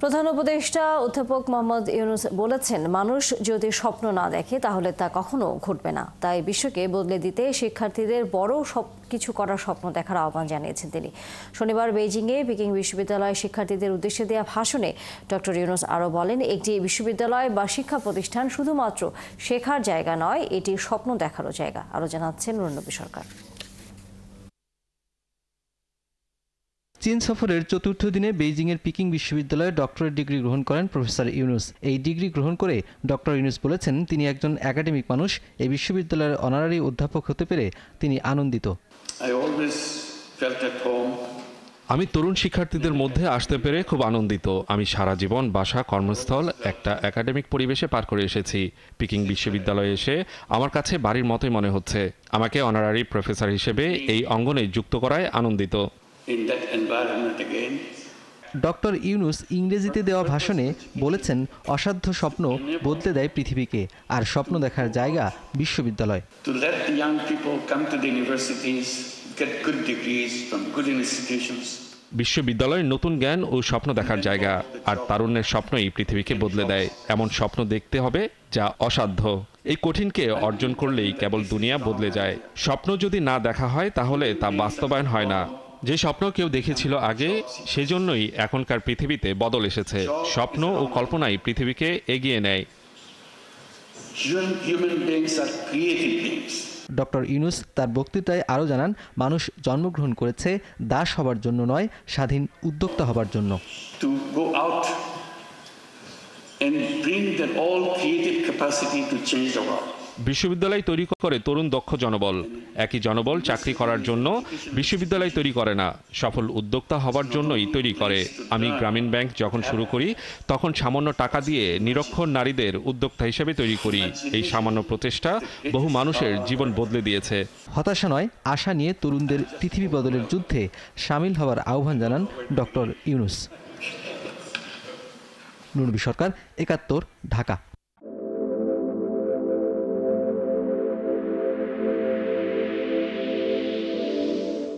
প্রধান উপদেষ্টা অধ্যাপক মোহাম্মদ ইউনূস বলেছেন, মানুষ যদি স্বপ্ন না দেখে তাহলে তা কখনো ঘটবে না। তাই বিশ্বকে বদলে দিতে শিক্ষার্থীদের বড় সবকিছু করার স্বপ্ন দেখার আহ্বান জানিয়েছেন তিনি। শনিবার বেইজিংয়ে পিকিং বিশ্ববিদ্যালয়ের শিক্ষার্থীদের উদ্দেশ্যে দেওয়া ভাষণে ডক্টর ইউনূস আরও বলেন, একটি বিশ্ববিদ্যালয় বা শিক্ষা প্রতিষ্ঠান শুধুমাত্র শেখার জায়গা নয়, এটি স্বপ্ন দেখারও জায়গা। আরও জানাচ্ছেন নুরনবী সরকার। চীন সফরের চতুর্থ দিনে বেইজিংয়ের পিকিং বিশ্ববিদ্যালয়ে ডক্টরেট ডিগ্রি গ্রহণ করেন প্রফেসর ইউনূস। এই ডিগ্রি গ্রহণ করে ডক্টর ইউনূস বলেছেন, তিনি একজন একাডেমিক মানুষ। এই বিশ্ববিদ্যালয়ের অনারারি অধ্যাপক হতে পেরে তিনি আনন্দিত। আমি তরুণ শিক্ষার্থীদের মধ্যে আসতে পেরে খুব আনন্দিত। আমি সারা জীবন বাসা, কর্মস্থল একটা একাডেমিক পরিবেশে পার করে এসেছি। পিকিং বিশ্ববিদ্যালয়ে এসে আমার কাছে বাড়ির মতোই মনে হচ্ছে। আমাকে অনারারি প্রফেসর হিসেবে এই অঙ্গনে যুক্ত করায় আনন্দিত। ডক্টর ইউনূস ইংরেজিতে দেওয়া ভাষণে বলেছেন, অসাধ্য স্বপ্ন বদলে দেয় পৃথিবীকে, আর স্বপ্ন দেখার জায়গা বিশ্ববিদ্যালয়। বিশ্ববিদ্যালয় নতুন জ্ঞান ও স্বপ্ন দেখার জায়গা, আর তারুণ্যের স্বপ্নই পৃথিবীকে বদলে দেয়। এমন স্বপ্ন দেখতে হবে যা অসাধ্য। এই কঠিনকে অর্জন করলেই কেবল দুনিয়া বদলে যায়। স্বপ্ন যদি না দেখা হয় তাহলে তা বাস্তবায়ন হয় না। যে স্বপ্ন কেউ দেখেছিল আগে, সেজন্যই এখনকার পৃথিবীতে বদল এসেছে। স্বপ্ন ও কল্পনাই পৃথিবীকে এগিয়ে নেয়। ডক্টর ইউনূস তার বক্তৃতায় আরও জানান, মানুষ জন্মগ্রহণ করেছে দাস হবার জন্য নয়, স্বাধীন উদ্যোক্তা হবার জন্য। বিশ্ববিদ্যালয় তৈরি করে তরুণ দক্ষ জনবল। একই জনবল চাকরি করার জন্য বিশ্ববিদ্যালয় তৈরি করে না, সফল উদ্যোক্তা হবার জন্যই তৈরি করে। আমি গ্রামীণ ব্যাংক যখন শুরু করি তখন সামান্য টাকা দিয়ে নিরক্ষর নারীদের উদ্যোক্তা হিসেবে তৈরি করি। এই সামান্য প্রচেষ্টা বহু মানুষের জীবন বদলে দিয়েছে। হতাশা নয়, আশা নিয়ে তরুণদের পৃথিবী বদলের যুদ্ধে সামিল হওয়ার আহ্বান জানান ডক্টর ইউনূস। নুরনবী সরকার, ৭১, ঢাকা।